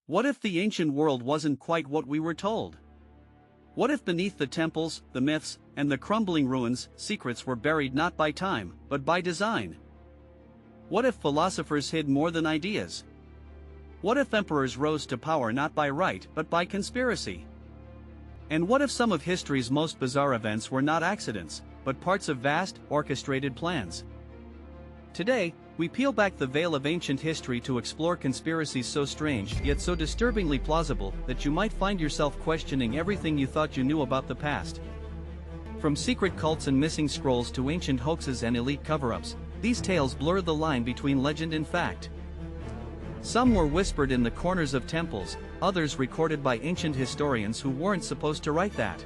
What if the ancient world wasn't quite what we were told? What if beneath the temples, the myths, and the crumbling ruins, secrets were buried not by time, but by design? What if philosophers hid more than ideas? What if emperors rose to power not by right, but by conspiracy? And what if some of history's most bizarre events were not accidents, but parts of vast, orchestrated plans? Today, we peel back the veil of ancient history to explore conspiracies so strange yet so disturbingly plausible that you might find yourself questioning everything you thought you knew about the past. From secret cults and missing scrolls to ancient hoaxes and elite cover-ups, these tales blur the line between legend and fact. Some were whispered in the corners of temples, others recorded by ancient historians who weren't supposed to write that.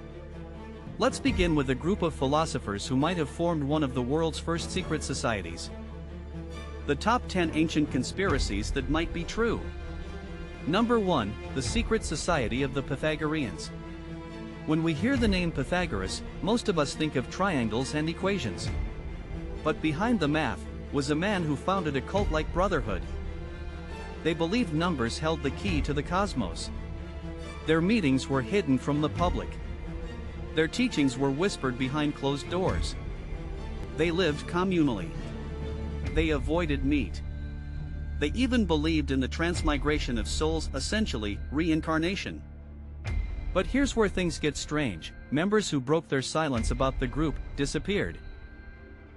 Let's begin with a group of philosophers who might have formed one of the world's first secret societies. The top 10 ancient conspiracies that might be true. Number 1, the Secret Society of the Pythagoreans. When we hear the name Pythagoras, most of us think of triangles and equations. But behind the math was a man who founded a cult-like brotherhood. They believed numbers held the key to the cosmos. Their meetings were hidden from the public. Their teachings were whispered behind closed doors. They lived communally. They avoided meat. They even believed in the transmigration of souls, essentially, reincarnation. But here's where things get strange. Members who broke their silence about the group disappeared.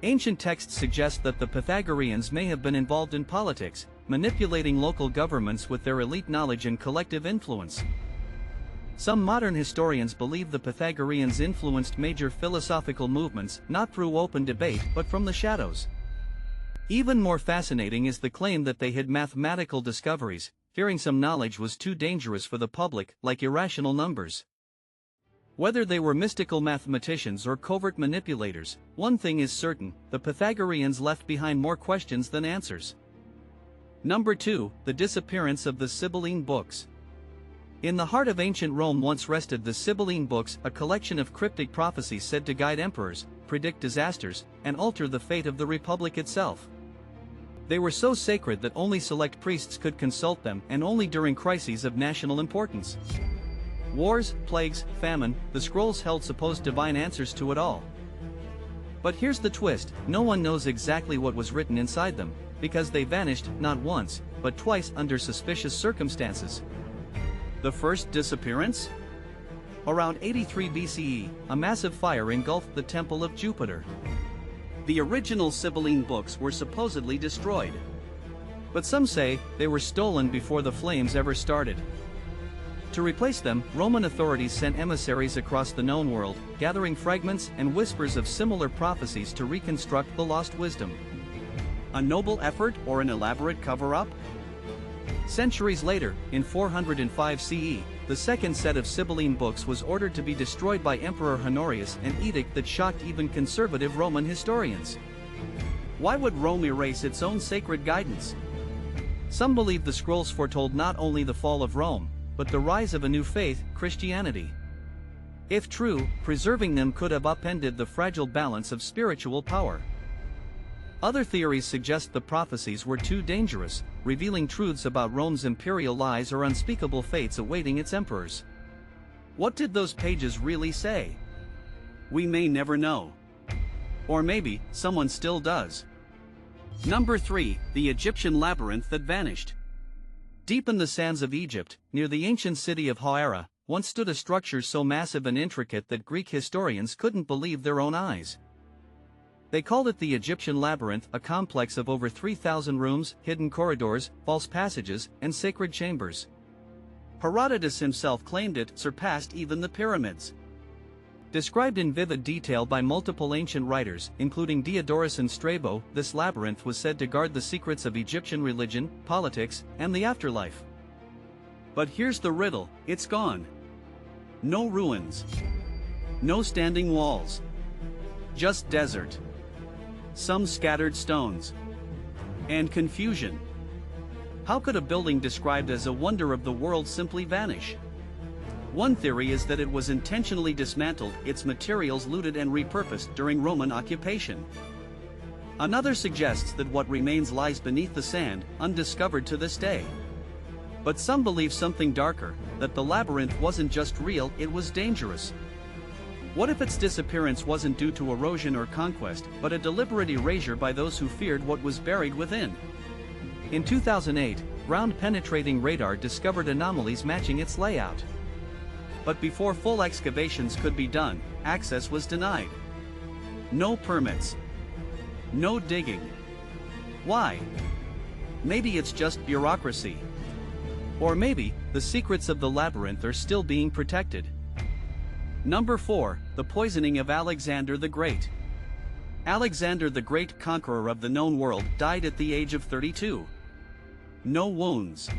Ancient texts suggest that the Pythagoreans may have been involved in politics, manipulating local governments with their elite knowledge and collective influence. Some modern historians believe the Pythagoreans influenced major philosophical movements not through open debate but from the shadows. Even more fascinating is the claim that they hid mathematical discoveries, fearing some knowledge was too dangerous for the public, like irrational numbers. Whether they were mystical mathematicians or covert manipulators, one thing is certain: the Pythagoreans left behind more questions than answers. Number 2, the disappearance of the Sibylline Books. In the heart of ancient Rome once rested the Sibylline Books, a collection of cryptic prophecies said to guide emperors, predict disasters, and alter the fate of the Republic itself. They were so sacred that only select priests could consult them, and only during crises of national importance. Wars, plagues, famine, the scrolls held supposed divine answers to it all. But here's the twist: no one knows exactly what was written inside them, because they vanished not once, but twice under suspicious circumstances. The first disappearance? Around 83 BCE, a massive fire engulfed the Temple of Jupiter. The original Sibylline books were supposedly destroyed. But some say they were stolen before the flames ever started. To replace them, Roman authorities sent emissaries across the known world, gathering fragments and whispers of similar prophecies to reconstruct the lost wisdom. A noble effort or an elaborate cover-up? Centuries later, in 405 CE, the second set of Sibylline books was ordered to be destroyed by Emperor Honorius, an edict that shocked even conservative Roman historians. Why would Rome erase its own sacred guidance? Some believe the scrolls foretold not only the fall of Rome, but the rise of a new faith, Christianity. If true, preserving them could have upended the fragile balance of spiritual power. Other theories suggest the prophecies were too dangerous, revealing truths about Rome's imperial lies or unspeakable fates awaiting its emperors. What did those pages really say? We may never know. Or maybe, someone still does. Number 3, the Egyptian labyrinth that vanished. Deep in the sands of Egypt, near the ancient city of Hawara, once stood a structure so massive and intricate that Greek historians couldn't believe their own eyes. They called it the Egyptian Labyrinth, a complex of over 3,000 rooms, hidden corridors, false passages, and sacred chambers. Herodotus himself claimed it surpassed even the pyramids. Described in vivid detail by multiple ancient writers, including Diodorus and Strabo, this labyrinth was said to guard the secrets of Egyptian religion, politics, and the afterlife. But here's the riddle: it's gone. No ruins. No standing walls. Just desert. Some scattered stones. And confusion. How could a building described as a wonder of the world simply vanish? One theory is that it was intentionally dismantled, its materials looted and repurposed during Roman occupation. Another suggests that what remains lies beneath the sand, undiscovered to this day. But some believe something darker, that the labyrinth wasn't just real, it was dangerous. What if its disappearance wasn't due to erosion or conquest, but a deliberate erasure by those who feared what was buried within? In 2008, ground-penetrating radar discovered anomalies matching its layout. But before full excavations could be done, access was denied. No permits. No digging. Why? Maybe it's just bureaucracy. Or maybe, the secrets of the labyrinth are still being protected. Number 4, the poisoning of Alexander the Great. Alexander the Great, conqueror of the known world, died at the age of 32. No wounds.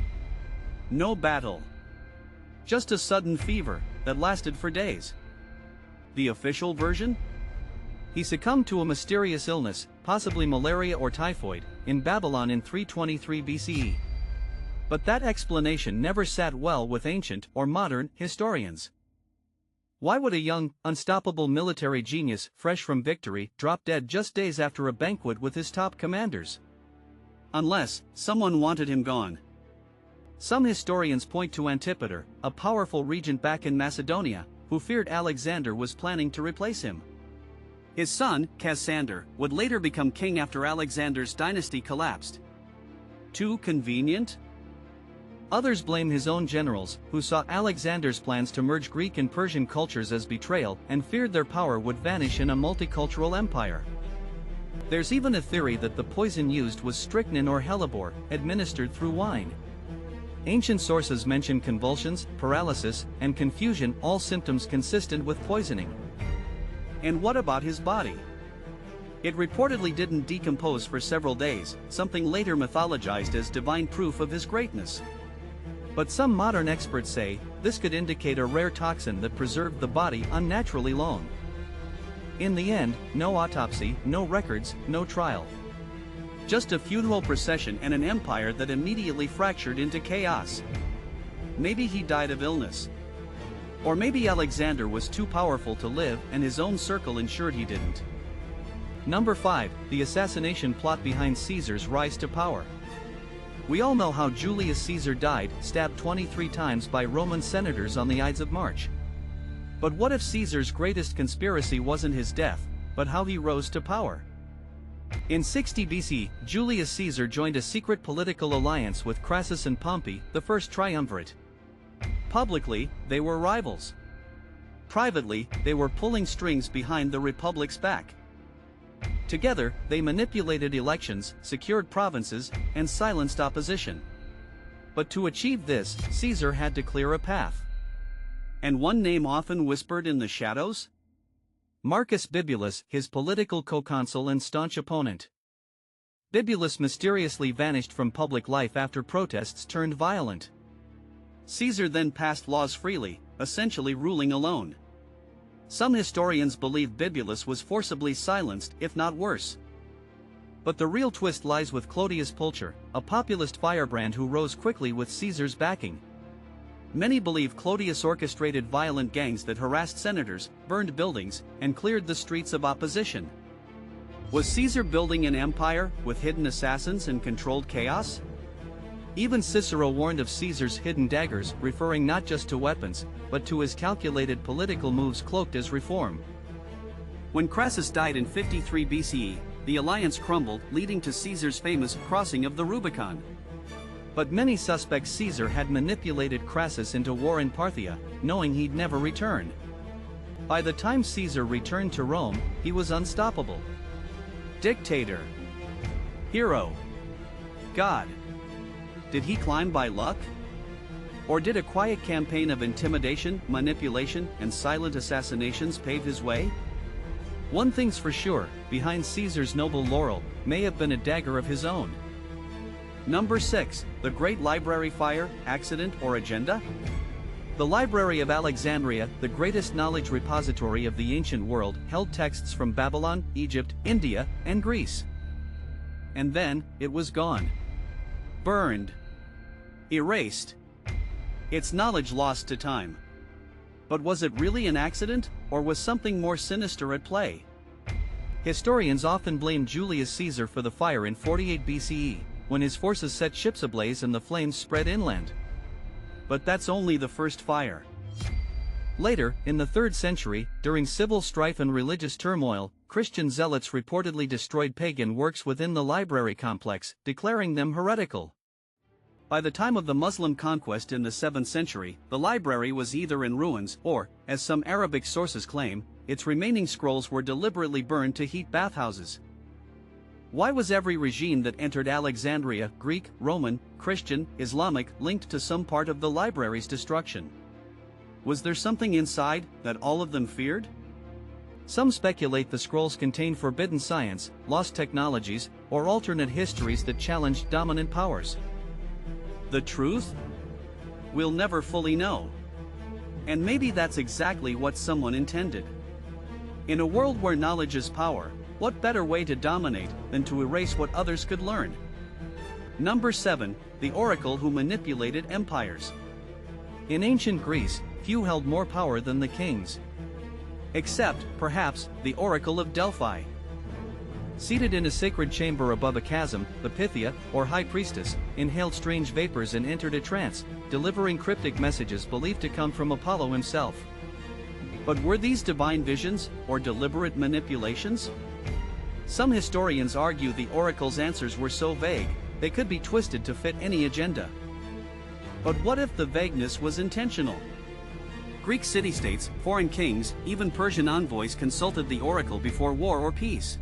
No battle. Just a sudden fever that lasted for days. The official version? He succumbed to a mysterious illness, possibly malaria or typhoid, in Babylon in 323 BCE. But that explanation never sat well with ancient or modern historians. Why would a young, unstoppable military genius, fresh from victory, drop dead just days after a banquet with his top commanders? Unless someone wanted him gone. Some historians point to Antipater, a powerful regent back in Macedonia, who feared Alexander was planning to replace him. His son, Cassander, would later become king after Alexander's dynasty collapsed. Too convenient? Others blame his own generals, who saw Alexander's plans to merge Greek and Persian cultures as betrayal and feared their power would vanish in a multicultural empire. There's even a theory that the poison used was strychnine or hellebore, administered through wine. Ancient sources mention convulsions, paralysis, and confusion, all symptoms consistent with poisoning. And what about his body? It reportedly didn't decompose for several days, something later mythologized as divine proof of his greatness. But some modern experts say this could indicate a rare toxin that preserved the body unnaturally long. In the end, no autopsy, no records, no trial. Just a funeral procession and an empire that immediately fractured into chaos. Maybe he died of illness. Or maybe Alexander was too powerful to live and his own circle ensured he didn't. Number 5, the assassination plot behind Caesar's rise to power. We all know how Julius Caesar died, stabbed 23 times by Roman senators on the Ides of March. But what if Caesar's greatest conspiracy wasn't his death, but how he rose to power? In 60 BC, Julius Caesar joined a secret political alliance with Crassus and Pompey, the first triumvirate. Publicly, they were rivals. Privately, they were pulling strings behind the Republic's back. Together, they manipulated elections, secured provinces, and silenced opposition. But to achieve this, Caesar had to clear a path. And one name often whispered in the shadows? Marcus Bibulus, his political co-consul and staunch opponent. Bibulus mysteriously vanished from public life after protests turned violent. Caesar then passed laws freely, essentially ruling alone. Some historians believe Bibulus was forcibly silenced, if not worse. But the real twist lies with Clodius Pulcher, a populist firebrand who rose quickly with Caesar's backing. Many believe Clodius orchestrated violent gangs that harassed senators, burned buildings, and cleared the streets of opposition. Was Caesar building an empire with hidden assassins and controlled chaos? Even Cicero warned of Caesar's hidden daggers, referring not just to weapons, but to his calculated political moves cloaked as reform. When Crassus died in 53 BCE, the alliance crumbled, leading to Caesar's famous crossing of the Rubicon. But many suspect Caesar had manipulated Crassus into war in Parthia, knowing he'd never return. By the time Caesar returned to Rome, he was unstoppable. Dictator. Hero. God. Did he climb by luck? Or did a quiet campaign of intimidation, manipulation, and silent assassinations pave his way? One thing's for sure, behind Caesar's noble laurel may have been a dagger of his own. Number 6, the Great Library Fire, Accident or Agenda? The Library of Alexandria, the greatest knowledge repository of the ancient world, held texts from Babylon, Egypt, India, and Greece. And then, it was gone. Burned. Erased. Its knowledge lost to time. But was it really an accident, or was something more sinister at play? Historians often blame Julius Caesar for the fire in 48 BCE, when his forces set ships ablaze and the flames spread inland. But that's only the first fire. Later, in the 3rd century, during civil strife and religious turmoil, Christian zealots reportedly destroyed pagan works within the library complex, declaring them heretical. By the time of the Muslim conquest in the 7th century, the library was either in ruins or, as some Arabic sources claim, its remaining scrolls were deliberately burned to heat bathhouses. Why was every regime that entered Alexandria, Greek, Roman, Christian, Islamic, linked to some part of the library's destruction? Was there something inside that all of them feared? Some speculate the scrolls contain forbidden science, lost technologies, or alternate histories that challenged dominant powers. The truth? We'll never fully know. And maybe that's exactly what someone intended. In a world where knowledge is power, what better way to dominate than to erase what others could learn? Number 7, the oracle who manipulated empires. In ancient Greece, few held more power than the kings. Except, perhaps, the oracle of Delphi. Seated in a sacred chamber above a chasm, the Pythia, or high priestess, inhaled strange vapors and entered a trance, delivering cryptic messages believed to come from Apollo himself. But were these divine visions, or deliberate manipulations? Some historians argue the oracle's answers were so vague, they could be twisted to fit any agenda. But what if the vagueness was intentional? Greek city-states, foreign kings, even Persian envoys consulted the oracle before war or peace.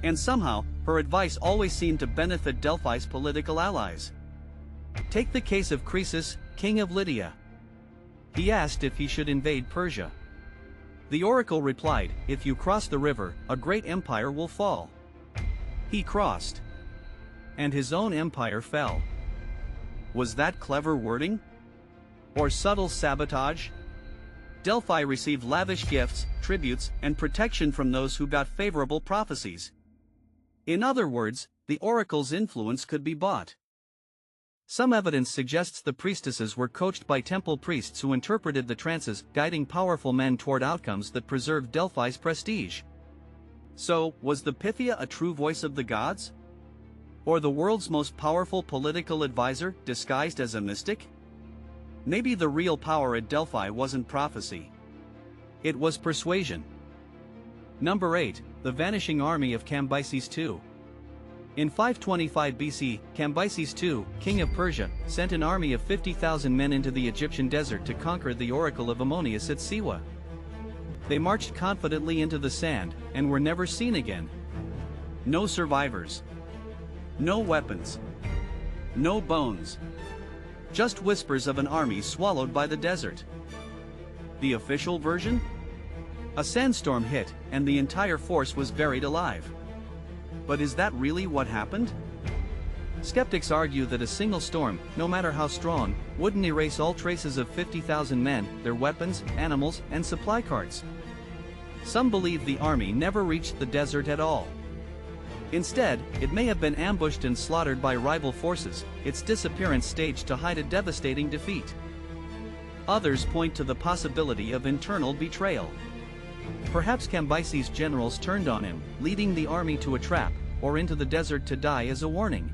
And somehow, her advice always seemed to benefit Delphi's political allies. Take the case of Croesus, king of Lydia. He asked if he should invade Persia. The oracle replied, "If you cross the river, a great empire will fall." He crossed. And his own empire fell. Was that clever wording? Or subtle sabotage? Delphi received lavish gifts, tributes, and protection from those who got favorable prophecies. In other words, the oracle's influence could be bought. Some evidence suggests the priestesses were coached by temple priests who interpreted the trances, guiding powerful men toward outcomes that preserved Delphi's prestige. So, was the Pythia a true voice of the gods? Or the world's most powerful political advisor, disguised as a mystic? Maybe the real power at Delphi wasn't prophecy. It was persuasion. Number 8, the vanishing army of Cambyses II. In 525 BC, Cambyses II, king of Persia, sent an army of 50,000 men into the Egyptian desert to conquer the oracle of Ammonius at Siwa. They marched confidently into the sand, and were never seen again. No survivors. No weapons. No bones. Just whispers of an army swallowed by the desert. The official version? A sandstorm hit, and the entire force was buried alive. But is that really what happened? Skeptics argue that a single storm, no matter how strong, wouldn't erase all traces of 50,000 men, their weapons, animals, and supply carts. Some believe the army never reached the desert at all. Instead, it may have been ambushed and slaughtered by rival forces, its disappearance staged to hide a devastating defeat. Others point to the possibility of internal betrayal. Perhaps Cambyses' generals turned on him, leading the army to a trap, or into the desert to die as a warning.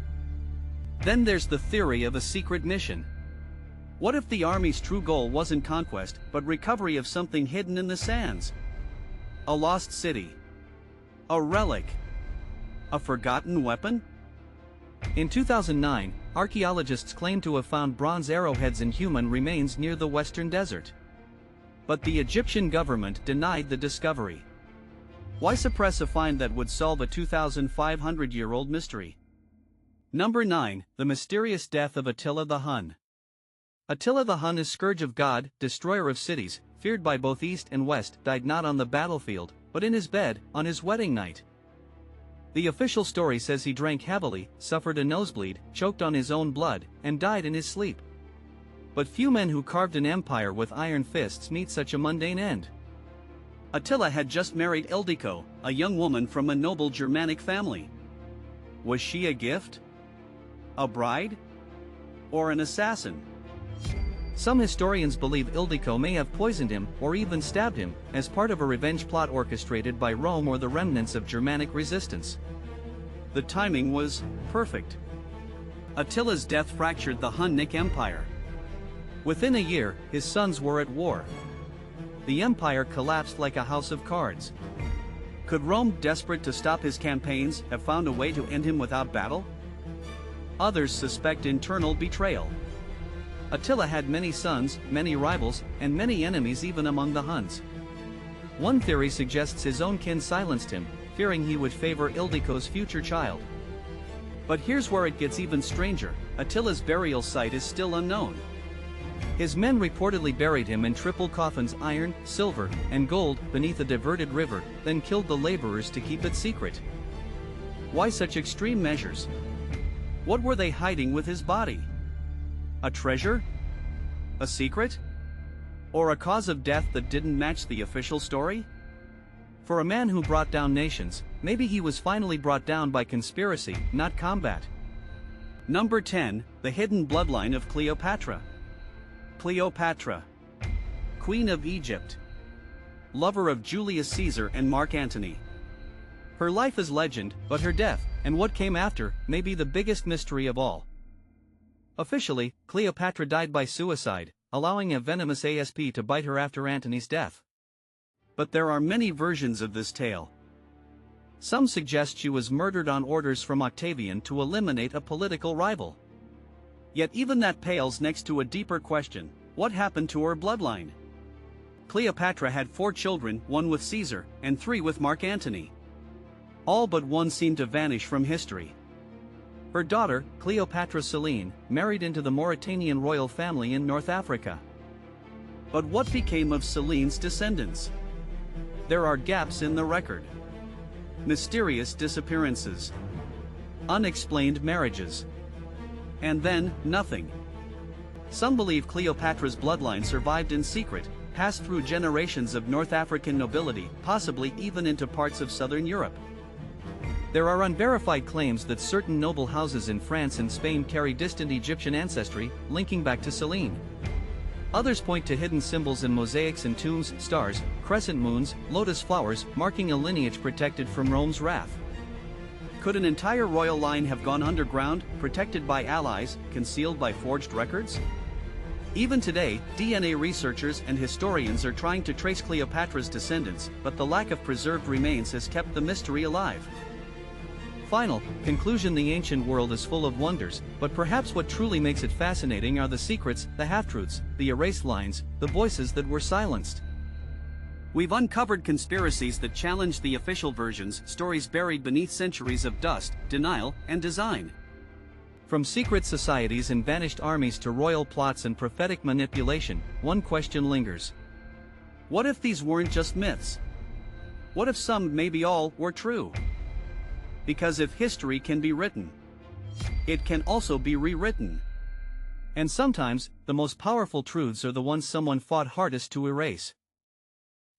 Then there's the theory of a secret mission. What if the army's true goal wasn't conquest, but recovery of something hidden in the sands? A lost city. A relic. A forgotten weapon? In 2009, archaeologists claimed to have found bronze arrowheads and human remains near the western desert. But the Egyptian government denied the discovery. Why suppress a find that would solve a 2,500-year-old mystery? Number 9, the mysterious death of Attila the Hun. Attila the Hun, is scourge of God, destroyer of cities, feared by both East and West, died not on the battlefield, but in his bed, on his wedding night. The official story says he drank heavily, suffered a nosebleed, choked on his own blood, and died in his sleep. But few men who carved an empire with iron fists meet such a mundane end. Attila had just married Ildiko, a young woman from a noble Germanic family. Was she a gift? A bride? Or an assassin? Some historians believe Ildiko may have poisoned him, or even stabbed him, as part of a revenge plot orchestrated by Rome or the remnants of Germanic resistance. The timing was perfect. Attila's death fractured the Hunnic Empire. Within a year, his sons were at war. The empire collapsed like a house of cards. Could Rome, desperate to stop his campaigns, have found a way to end him without battle? Others suspect internal betrayal. Attila had many sons, many rivals, and many enemies even among the Huns. One theory suggests his own kin silenced him, fearing he would favor Ildico's future child. But here's where it gets even stranger: Attila's burial site is still unknown. His men reportedly buried him in triple coffins, iron, silver, and gold, beneath a diverted river, then killed the laborers to keep it secret. Why such extreme measures? What were they hiding with his body? A treasure? A secret? Or a cause of death that didn't match the official story? For a man who brought down nations, maybe he was finally brought down by conspiracy, not combat. Number 10, the hidden bloodline of Cleopatra. Cleopatra, Queen of Egypt, lover of Julius Caesar and Mark Antony. Her life is legend, but her death, and what came after, may be the biggest mystery of all. Officially, Cleopatra died by suicide, allowing a venomous asp to bite her after Antony's death. But there are many versions of this tale. Some suggest she was murdered on orders from Octavian to eliminate a political rival. Yet even that pales next to a deeper question: what happened to her bloodline? Cleopatra had 4 children, 1 with Caesar, and 3 with Mark Antony. All but one seemed to vanish from history. Her daughter, Cleopatra Selene, married into the Mauritanian royal family in North Africa. But what became of Selene's descendants? There are gaps in the record. Mysterious disappearances. Unexplained marriages. And then, nothing. Some believe Cleopatra's bloodline survived in secret, passed through generations of North African nobility, possibly even into parts of southern Europe. There are unverified claims that certain noble houses in France and Spain carry distant Egyptian ancestry, linking back to Selene. Others point to hidden symbols in mosaics and tombs, stars, crescent moons, lotus flowers, marking a lineage protected from Rome's wrath. Could an entire royal line have gone underground, protected by allies, concealed by forged records? Even today, DNA researchers and historians are trying to trace Cleopatra's descendants, but the lack of preserved remains has kept the mystery alive. Final conclusion: the ancient world is full of wonders, but perhaps what truly makes it fascinating are the secrets, the half-truths, the erased lines, the voices that were silenced. We've uncovered conspiracies that challenge the official versions, stories buried beneath centuries of dust, denial, and design. From secret societies and vanished armies to royal plots and prophetic manipulation, one question lingers. What if these weren't just myths? What if some, maybe all, were true? Because if history can be written, it can also be rewritten. And sometimes, the most powerful truths are the ones someone fought hardest to erase.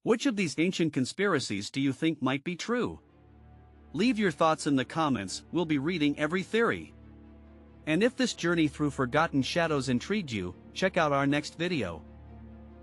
Which of these ancient conspiracies do you think might be true? Leave your thoughts in the comments, we'll be reading every theory. And if this journey through forgotten shadows intrigued you, check out our next video.